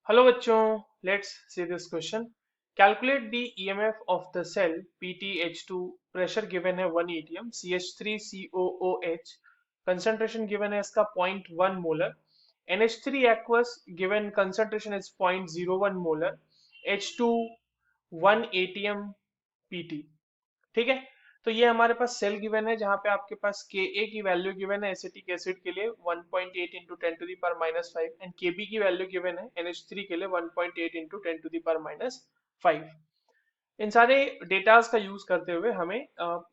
Hello bachchon, let's see this question. Calculate the EMF of the cell PtH2, pressure given है 1 atm, CH3COOH, concentration given है इसका 0.1 molar, NH3 aqueous given concentration is 0.01 molar, H2 1 atm Pt. ठीक है, तो ये हमारे पास cell given है जहां पे आपके पास के ए की वैल्यू गिवन है एसिटिक एसिड के लिए 1.8 into ten to the power minus 5 and K B की वैल्यू गिवन है NH3 के लिए 1.8 into ten to the power minus 5। इन सारे डेटाज का यूज करते हुए हमें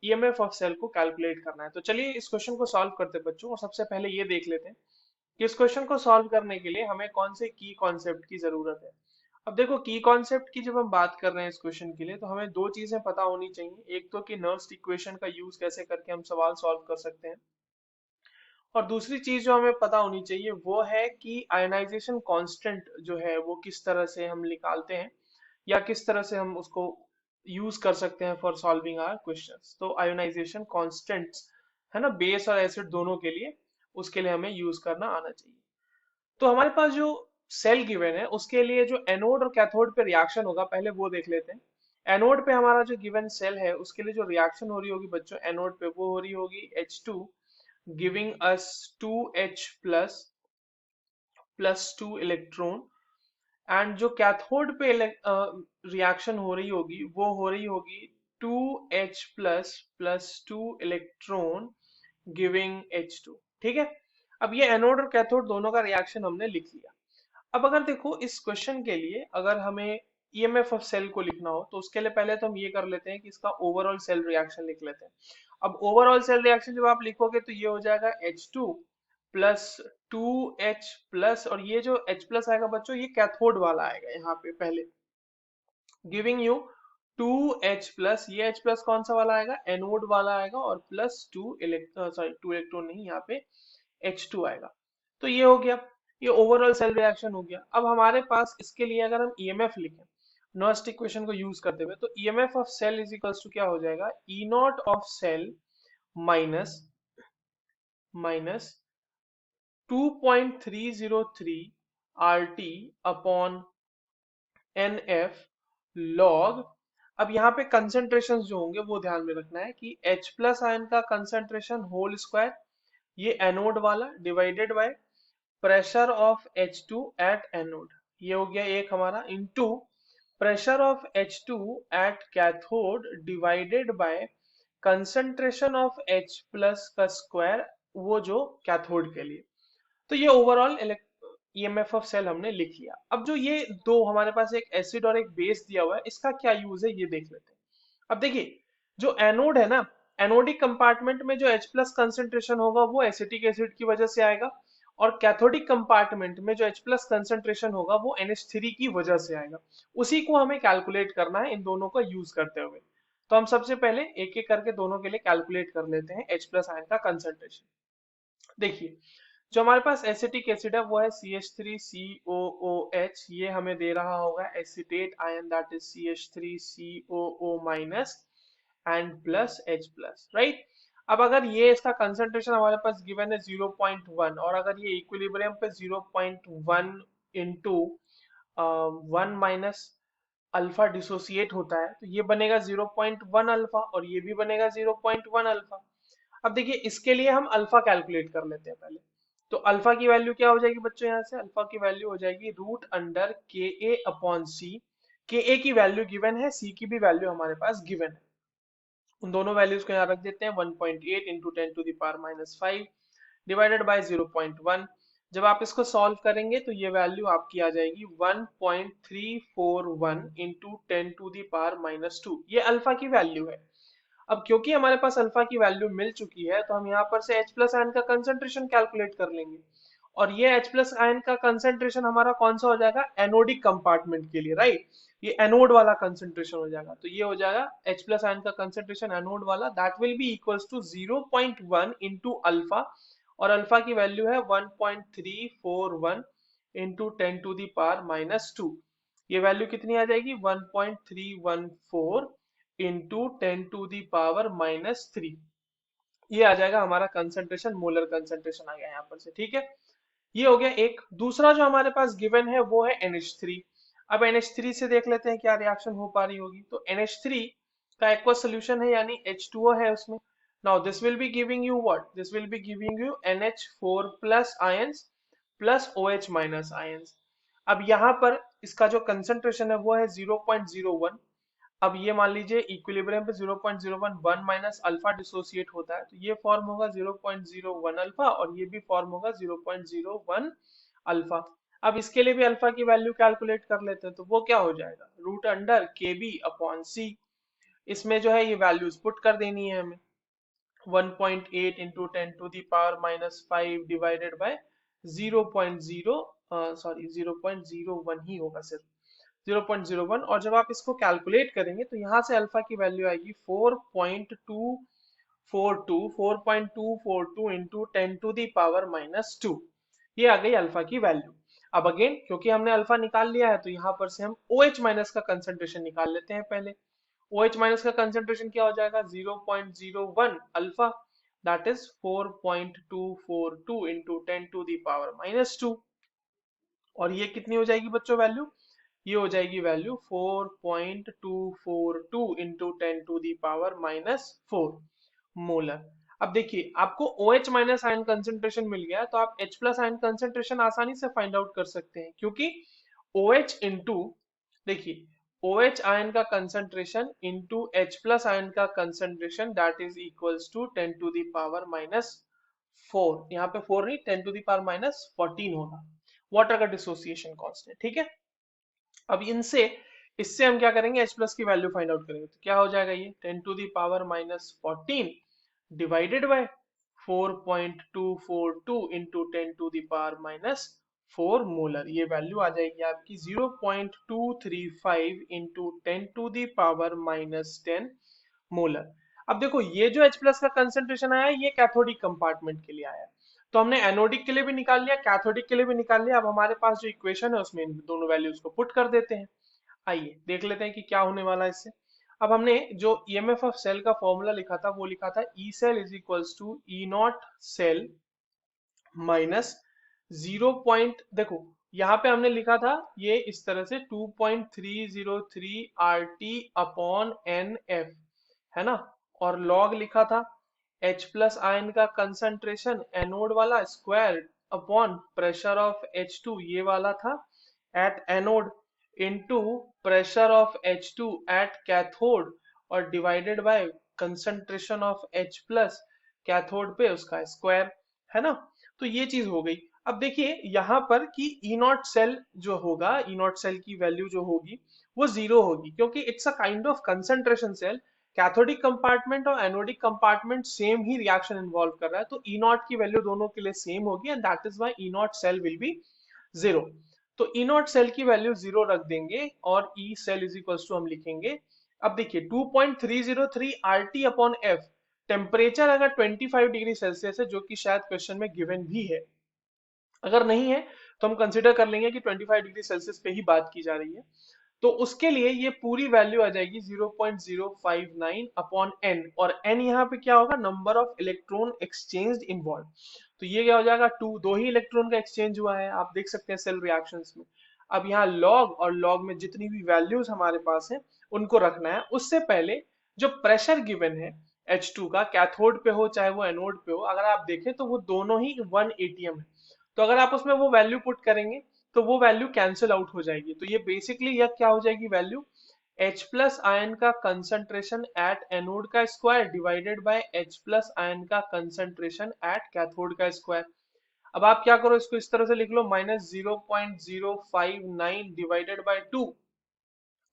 ईएमएफ ऑफ सेल को कैलकुलेट करना है। तो चलिए इस क्वेश्चन को सॉल्व करते हैं बच्चों, और सबसे पहले ये देख लेते हैं कि इस क्वेश्चन को सॉल्व करने के लिए हमें कौन से की कॉन्सेप्ट की जरूरत है। अब देखो, की कॉन्सेप्ट की जब हम बात कर रहे हैं इस क्वेश्चन के लिए तो हमें दो चीजें पता होनी चाहिए। एक तो कि नर्स्ट इक्वेशन का यूज कैसे करके हम सवाल सॉल्व कर सकते हैं, और दूसरी चीज जो हमें पता होनी चाहिए वो है कि आयनाइजेशन कांस्टेंट जो है वो किस तरह से हम निकालते हैं या किस तरह से हम उसको यूज कर सकते हैं फॉर सॉल्विंग आवर क्वेश्चंस। तो आयोनाइजेशन कांस्टेंट्स है ना, बेस और एसिड दोनों के लिए, उसके लिए हमें यूज करना आना चाहिए। तो हमारे पास जो सेल गिवन है उसके लिए जो एनोड और कैथोड पे रिएक्शन होगा पहले वो देख लेते हैं। एनोड पे हमारा जो गिवन सेल है उसके लिए जो रिएक्शन हो रही होगी बच्चों एनोड पे, वो हो रही होगी H2 giving us 2H plus 2 electron, and जो कैथोड पे रिएक्शन हो रही होगी वो हो रही होगी 2H plus 2 electron giving H2। ठीक है, अब ये एनोड और कैथोड दोनों का रिएक्शन हमने लिख लिया। अब अगर देखो इस क्वेश्चन के लिए अगर हमें ईएमएफ ऑफ सेल को लिखना हो तो उसके लिए पहले तो हम ये कर लेते हैं कि इसका ओवरऑल सेल रिएक्शन लिख लेते हैं। अब ओवरऑल सेल रिएक्शन जब आप लिखोगे तो ये हो जाएगा H2 प्लस 2H प्लस, और ये जो H प्लस आएगा बच्चों ये कैथोड वाला आएगा यहाँ पे पहले, गिविंग यू 2H प्लस। ये H प्लस कौन सा वाला आएगा, एनोड वाला आएगा, और प्लस 2 इलेक्ट्रॉन नहीं, यहाँ पे H2 आएगा। तो ये हो गया, ये ओवरऑल सेल रिएक्शन हो गया। अब हमारे पास इसके लिए अगर हम ईएमएफ लिखें नॉस्ट इक्वेशन को यूज करते हुए, तो EMF of cell is equals to क्या हो जाएगा, E naught of cell minus minus 2.303 RT upon NF log. अब यहाँ पे कंसेंट्रेशन जो होंगे वो ध्यान में रखना है कि H प्लस आयन का कंसेंट्रेशन होल स्क्वायर, ये एनोड वाला, divided by pressure of H2 at anode, ये हो गया एक हमारा, into pressure of H2 at cathode divided by concentration of H plus का स्क्वायर, वो जो कैथोड के लिए। तो ये ओवरऑल ईएमएफ ऑफ सेल हमने लिख लिया। अब जो ये दो हमारे पास एक एसिड और एक बेस दिया हुआ है, इसका क्या यूज है ये देख लेते हैं। अब देखिए, जो एनोड है ना, एनोडिक कंपार्टमेंट में जो H प्लस कंसेंट्रेशन होगा वो एसिटिक एसिड की वजह से आएगा, और कैथोडिक कंपार्टमेंट में जो H प्लस कंसेंट्रेशन होगा वो NH3 की वजह से आएगा। उसी को हमें कैलकुलेट करना है इन दोनों का यूज करते हुए। तो हम सबसे पहले एक एक करके दोनों के लिए कैलकुलेट कर लेते हैं H प्लस आयन का कंसेंट्रेशन। देखिए, जो हमारे पास एसिटिक एसिड है वो है CH3COOH, ये हमें दे रहा होगा acetate ion, that is CH3COO minus and plus H plus, right. अब अगर ये इसका कंसंट्रेशन हमारे पास गिवन है 0.1, और अगर ये इक्विलिब्रियम पे 0.1 इंटू 1 माइनस अल्फा डिसोसिएट होता है तो ये बनेगा 0.1 अल्फा, और ये भी बनेगा 0.1 अल्फा। अब देखिए इसके लिए हम अल्फा कैलकुलेट कर लेते हैं पहले। तो अल्फा की वैल्यू क्या हो जाएगी बच्चों, यहाँ से अल्फा की वैल्यू हो जाएगी रूट अंडर के ए अपॉन सी। के ए की वैल्यू गिवन है, सी की भी वैल्यू हमारे पास गिवन है, उन दोनों वैल्यूज को यहाँ रख देते हैं। 1.8 into ten to the power minus 5 divided by 0.1। जब आप इसको सॉल्व करेंगे तो ये वैल्यू आपकी आ जाएगी 1.341 into ten to the power minus 2, ये अल्फा की वैल्यू है। अब क्योंकि हमारे पास अल्फा की वैल्यू मिल चुकी है तो हम यहाँ पर से H प्लस आयन का कंसेंट्रेशन कैलकुलेट कर लेंगे, और ये H प्लस आयन का कंसेंट्रेशन हमारा कौन सा हो जाएगा, एनोडिक कंपार्टमेंट के लिए, राइट। ये एनोड वाला कंसेंट्रेशन हो जाएगा, तो ये हो जाएगा H प्लस आयन का कंसेंट्रेशन एनोड वाला, that will be equals to 0.1 into alpha, और अल्फा की वैल्यू है 1.341 into ten to the power minus 2। ये वैल्यू कितनी आ जाएगी, 1.314 into ten to the power minus 3। ये आ जाएगा हमारा कंसंट्रेशन, मोलर कंसंट्रेशन आ गया यहाँ पर से, ठीक है। ये हो गया एक। दूसरा जो हमारे पास गिवन है वो है NH3। अब NH3 से देख लेते हैं क्या रिएक्शन हो पा रही होगी। तो NH3 का एक्वस सोल्यूशन है यानी H2O है उसमें। Now this will be giving you what, this will be giving you NH4 plus ions plus OH minus ions. अब यहाँ पर इसका जो कंसंट्रेशन है वो है 0.01। अब ये मान लीजिए इक्विलिब्रियम पे 0.01 1 माइनस अल्फा डिसोसिएट होता है, तो ये फॉर्म होगा 0.01 अल्फा और ये भी फॉर्म होगा 0.01 अल्फा। अब इसके लिए भी अल्फा की वैल्यू कैलकुलेट कर लेते हैं, तो वो क्या हो जाएगा, रूट अंडर के बी अपॉन सी। इसमें जो है ये वैल्यूज पुट कर देनी है हमें। 1.8 into 10 to the power minus 5 divided by 0.0, sorry 0.01 ही होगा सिर्फ, 0.01। और जब आप इसको कैलकुलेट करेंगे तो यहाँ से अल्फा की वैल्यू आएगी 4.242 into 10 to the power minus 2। ये आ गई अल्फा की वैल्यू। अब अगेन क्योंकि हमने अल्फा निकाल लिया है तो यहाँ पर से हम OH माइनस का कंसंट्रेशन निकाल लेते हैं पहले। OH माइनस का कंसंट्रेशन क्या हो जाएगा, 0.01 alpha, that is 4.242 into 10 to the power minus 2। और ये कितनी हो जाएगी बच्चों वैल्यू, ये हो जाएगी value 4.242 into 10 to the power minus 4 molar. अब देखिए आपको OH माइनस आयन कंसेंट्रेशन मिल गया, तो आप H प्लस आयन कंसेंट्रेशन आसानी से फाइंड आउट कर सकते हैं, क्योंकि OH इंटू, देखिए OH आयन का concentration into H plus ion का concentration that is equals to 10 to the power minus 4। यहाँ पे 4 नहीं, 10 टू दी पावर माइनस 14 होगा वाटर का डिसोसिएशन कांस्टेंट, ठीक है। अब इनसे, इससे हम क्या करेंगे, H प्लस की वैल्यू फाइंड आउट करेंगे, तो क्या हो जाएगा ये 10 to the power minus 14 divided by 4.242 into 10 to the power minus 4 molar. ये वैल्यू आ जाएगी आपकी 0.235 into 10 to the power minus 10 molar. अब देखो ये जो H प्लस का कंसेंट्रेशन आया है ये कैथोडिक कंपार्टमेंट के लिए आया है, तो हमने एनोडिक के लिए भी निकाल लिया, कैथोडिक के लिए भी निकाल लिया। अब हमारे पास जो इक्वेशन है उसमें इन दोनों वैल्यूज को पुट कर देते हैं। आइए देख लेते हैं कि क्या होने वाला है इससे। अब हमने जो ईएमएफ ऑफ सेल का फॉर्मूला लिखा था वो लिखा था E cell is equals to E not cell minus 0 point, देखो यहाँ पे हमने लिखा था ये इस तरह से 2.303 R T upon N F, है ना। और लॉग लिखा था H प्लस आयन का कंसंट्रेशन एनोड वाला square upon pressure of H2 ये वाला था at anode into pressure of H2 at cathode और divided by concentration of H plus cathode पे उसका स्क्वायर, है ना। तो ये चीज हो गई। अब देखिए यहाँ पर कि ई नॉट सेल जो होगा, ई नॉट सेल की वैल्यू जो होगी वो 0 होगी, क्योंकि it's a kind of concentration cell. Cathodic compartment और एनोडिक कंपार्टमेंट सेम ही रिएक्शन इन्वॉल्व कर रहा है, तो ई नॉट की वैल्यू दोनों के लिए सेम होगी and that is why E not cell will be 0। तो ई नॉट सेल की वैल्यू 0 रख देंगे और E cell is equals to हम लिखेंगे। अब देखिए 2.303 R T upon F, temperature अगर 25 डिग्री सेल्सियस है जो कि शायद क्वेश्चन में गिवन भी है, अगर नहीं है तो हम कंसिडर कर लेंगे कि 25 डिग्री सेल्सियस पे ही बात की जा रही है, तो उसके लिए ये पूरी वैल्यू आ जाएगी 0.059 अपॉन एन। और एन यहाँ पे क्या होगा, number of electron exchange involve. तो ये क्या हो जाएगा, दो ही इलेक्ट्रॉन का एक्सचेंज हुआ है, आप देख सकते हैं सेल रिएक्शंस में। अब यहाँ लॉग और लॉग में जितनी भी वैल्यूज हमारे पास है उनको रखना है। उससे पहले जो प्रेशर गिवन है H2 का, कैथोड पे हो चाहे वो एनोड पे हो, अगर आप देखें तो वो दोनों ही 1 atm है। तो अगर आप उसमें वो वैल्यू पुट करेंगे तो वो वैल्यू कैंसिल आउट हो जाएगी। तो ये बेसिकली यह क्या हो जाएगी वैल्यू, H प्लस आयन का कंसंट्रेशन एट एनोड का square divided by H plus ion का कंसंट्रेशन एट कैथोड का स्क्वायर। अब आप क्या करो, इसको इस तरह से लिख लो, माइनस 0.059 डिवाइडेड बाय 2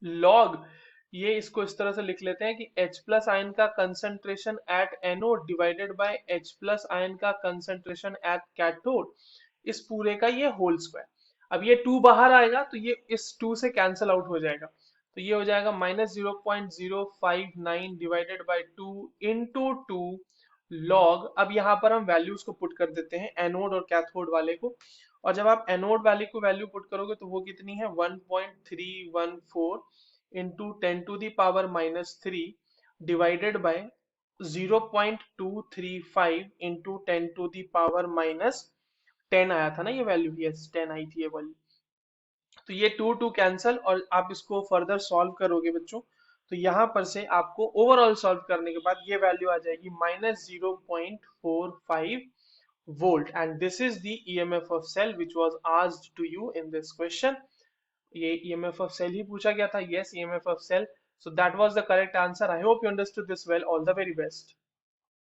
लॉग, ये इसको इस तरह से लिख लेते हैं कि H प्लस आयन का concentration at anode divided by H plus ion का कंसंट्रेशन एट कैथोड, इस पूरे का ये होल स्क्वायर। अब ये 2 बाहर आएगा तो ये इस 2 से कैंसिल आउट हो जाएगा, तो ये हो जाएगा minus 0.059 divided by 2 into 2 log. अब यहाँ पर हम वैल्यूज को पुट कर देते हैं एनोड और कैथोड वाले को, और जब आप एनोड वाले को वैल्यू पुट करोगे तो वो कितनी है 1.314 into 10 to the power minus 3 divided by 0.235 into 10 to the power minus 10 आया था ना ये वैल्यू, यस 10 आई थी ये वाली। तो ये 2 कैंसल, और आप इसको फर्दर सॉल्व करोगे बच्चों, तो यहाँ पर से आपको ओवरऑल सॉल्व करने के बाद ये वैल्यू आ जाएगी -0.45 volt, and this is the EMF of cell which was asked to you in this question. ये ईएमएफ ऑफ सेल ही पूछा गया था, yes EMF of cell. So that was the correct answer. I hope you understood this well. All the very best.